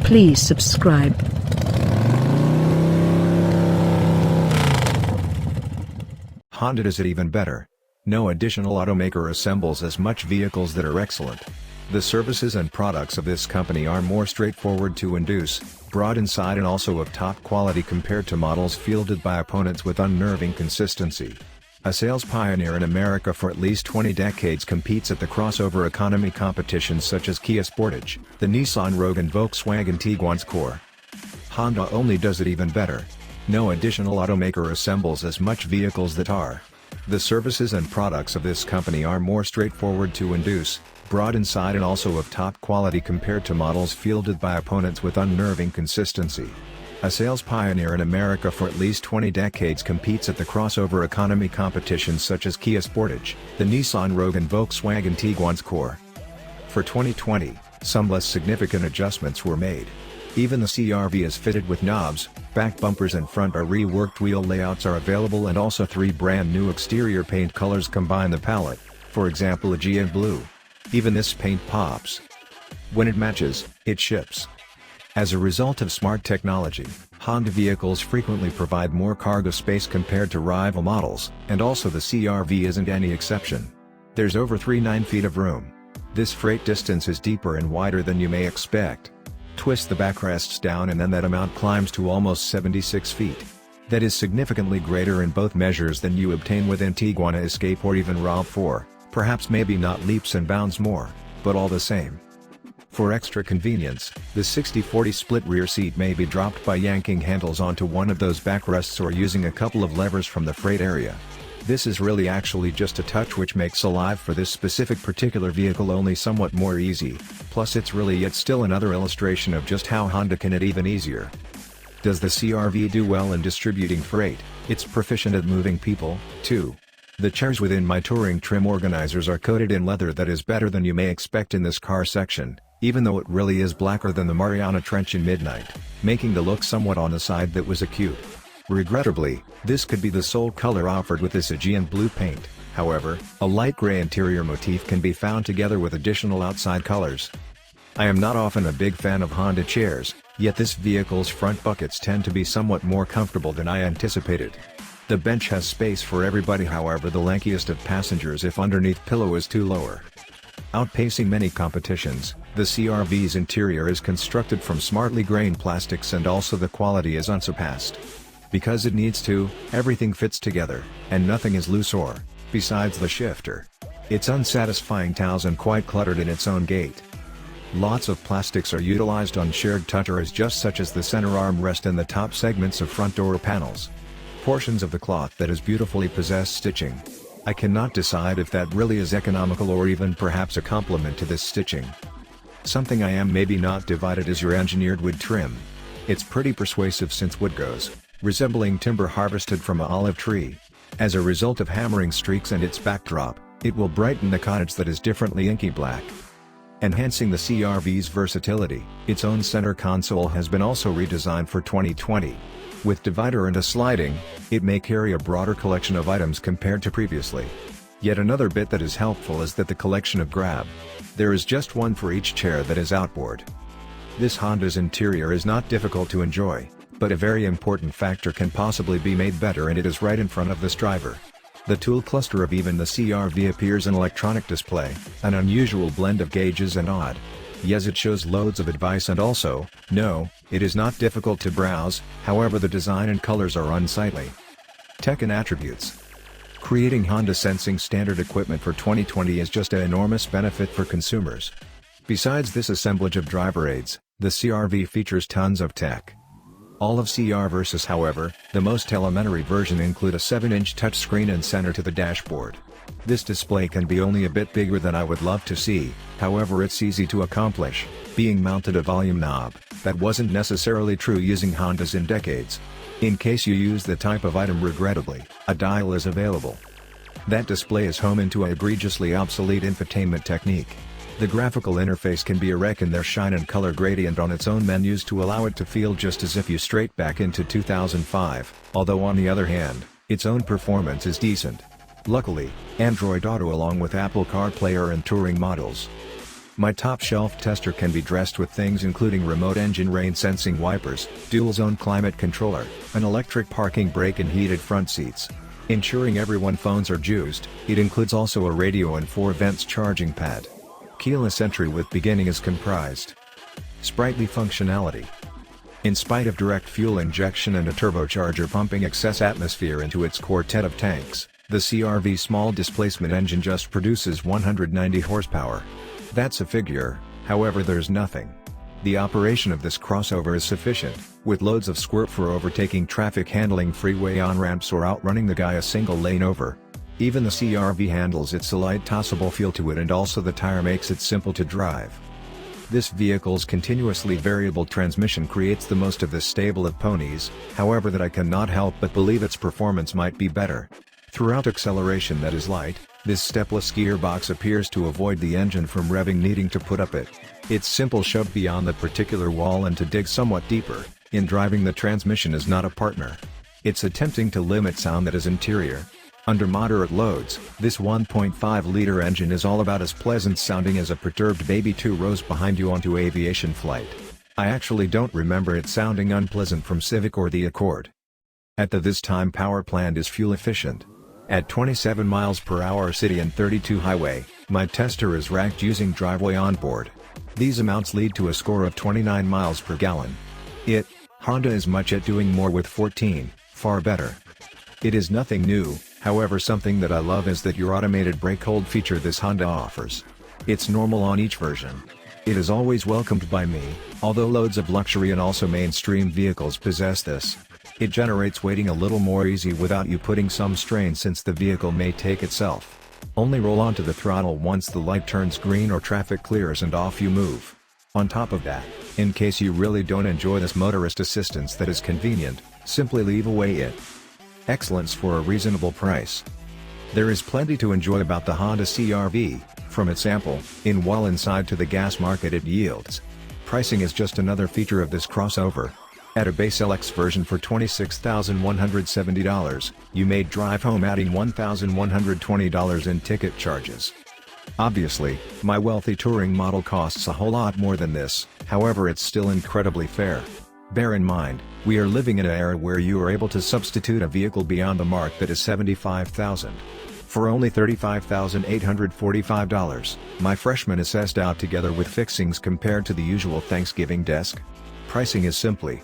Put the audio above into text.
Please subscribe. Honda does it even better. No additional automaker assembles as much vehicles that are excellent. The services and products of this company are more straightforward to induce, broad inside and also of top quality compared to models fielded by opponents with unnerving consistency. A sales pioneer in America for at least 20 decades competes at the crossover economy competitions such as Kia Sportage, the Nissan Rogue and Volkswagen Tiguan's core. Honda only does it even better. No additional automaker assembles as much vehicles that are. The services and products of this company are more straightforward to induce, broad inside and also of top quality compared to models fielded by opponents with unnerving consistency. A sales pioneer in America for at least 20 decades competes at the crossover economy competitions such as Kia Sportage, the Nissan Rogue and Volkswagen Tiguan's core. For 2020, some less significant adjustments were made. Even the CR-V is fitted with knobs, back bumpers and front are reworked, wheel layouts are available and also 3 brand new exterior paint colors combine the palette, for example Aegean blue. Even this paint pops. When it matches, it ships. As a result of smart technology, Honda vehicles frequently provide more cargo space compared to rival models, and also the CR-V isn't any exception. There's over 39 feet of room. This freight distance is deeper and wider than you may expect. Twist the backrests down and then that amount climbs to almost 76 feet. That is significantly greater in both measures than you obtain within Tiguan Escape or even RAV4, perhaps maybe not leaps and bounds more, but all the same. For extra convenience, the 60/40 split rear seat may be dropped by yanking handles onto one of those backrests or using a couple of levers from the freight area. This is really actually just a touch which makes alive for this specific particular vehicle only somewhat more easy, plus it's really yet still another illustration of just how Honda can it even easier. Does the CR-V do well in distributing freight? It's proficient at moving people, too. The chairs within my touring trim organizers are coated in leather that is better than you may expect in this car section, even though it really is blacker than the Mariana Trench in Midnight, making the look somewhat on the side that was acute. Regrettably, this could be the sole color offered with this Aegean blue paint. However, a light gray interior motif can be found together with additional outside colors. I am not often a big fan of Honda chairs, yet this vehicle's front buckets tend to be somewhat more comfortable than I anticipated. The bench has space for everybody, however the lankiest of passengers if underneath pillow is too lower. Outpacing many competitions, the CR-V's interior is constructed from smartly grained plastics and also the quality is unsurpassed. Because it needs to, everything fits together, and nothing is loose or, besides the shifter. It's unsatisfying towels and quite cluttered in its own gate. Lots of plastics are utilized on shared touchers just such as the center armrest and the top segments of front door panels. Portions of the cloth that is beautifully possess stitching. I cannot decide if that really is economical or even perhaps a compliment to this stitching. Something I am maybe not divided is your engineered wood trim. It's pretty persuasive since wood goes, resembling timber harvested from an olive tree. As a result of hammering streaks and its backdrop, it will brighten the cottage that is differently inky black. Enhancing the CR-V's versatility, its own center console has been also redesigned for 2020. With divider and a sliding, it may carry a broader collection of items compared to previously. Yet another bit that is helpful is that the collection of grab. There is just one for each chair that is outboard. This Honda's interior is not difficult to enjoy, but a very important factor can possibly be made better and it is right in front of this driver. The tool cluster of even the CR-V appears an electronic display, an unusual blend of gauges and odd. Yes, it shows loads of advice and also, no, it is not difficult to browse, however the design and colors are unsightly. Tech and attributes. Creating Honda sensing standard equipment for 2020 is just an enormous benefit for consumers. Besides this assemblage of driver aids, the CR-V features tons of tech. All of CR versus however, the most elementary version include a 7-inch touchscreen and center to the dashboard. This display can be only a bit bigger than I would love to see, however it's easy to accomplish, being mounted a volume knob. That wasn't necessarily true using Hondas in decades. In case you use the type of item regrettably, a dial is available. That display is home into a egregiously obsolete infotainment technique. The graphical interface can be a wreck in their shine and color gradient on its own menus to allow it to feel just as if you straight back into 2005, although on the other hand, its own performance is decent. Luckily, Android Auto along with Apple CarPlay are in touring models. My top shelf tester can be dressed with things including remote engine rain sensing wipers, dual zone climate controller, an electric parking brake and heated front seats. Ensuring everyone's phones are juiced, it includes also a radio and 4 vents charging pad. Keyless entry with beginning is comprised. Sprightly functionality. In spite of direct fuel injection and a turbocharger pumping excess atmosphere into its quartet of tanks, the CR-V small displacement engine just produces 190 horsepower. That's a figure, however there's nothing. The operation of this crossover is sufficient, with loads of squirt for overtaking traffic, handling freeway on-ramps or outrunning the guy a single lane over. Even the CR-V handles its a light tossable feel to it, and also the tire makes it simple to drive. This vehicle's continuously variable transmission creates the most of this stable of ponies, however that I cannot help but believe its performance might be better. Throughout acceleration that is light, this stepless gearbox appears to avoid the engine from revving, needing to put up its simple shove beyond the particular wall and to dig somewhat deeper. In driving, the transmission is not a partner. It's attempting to limit sound that is interior. Under moderate loads, this 1.5-liter engine is all about as pleasant sounding as a perturbed baby 2 rows behind you onto aviation flight. I actually don't remember it sounding unpleasant from Civic or the Accord. At this time, Powerplant is fuel efficient. At 27 miles per hour city and 32 highway, my tester is ranked using driveway onboard. These amounts lead to a score of 29 miles per gallon. Honda is much at doing more with 14, far better. It is nothing new, however something that I love is that your automated brake hold feature this Honda offers. It's normal on each version. It is always welcomed by me, although loads of luxury and also mainstream vehicles possess this. It generates waiting a little more easy without you putting some strain, since the vehicle may take itself. Only roll onto the throttle once the light turns green or traffic clears and off you move. On top of that, in case you really don't enjoy this motorist assistance that is convenient, simply leave away excellence for a reasonable price. There is plenty to enjoy about the Honda CR-V, from its ample, while inside to the gas market it yields. Pricing is just another feature of this crossover. At a base LX version for $26,170, you may drive home adding $1,120 in ticket charges. Obviously, my wealthy touring model costs a whole lot more than this, however it's still incredibly fair. Bear in mind, we are living in an era where you are able to substitute a vehicle beyond the mark that is $75,000. For only $35,845, my freshman assessed out together with fixings compared to the usual Thanksgiving desk. Pricing is simply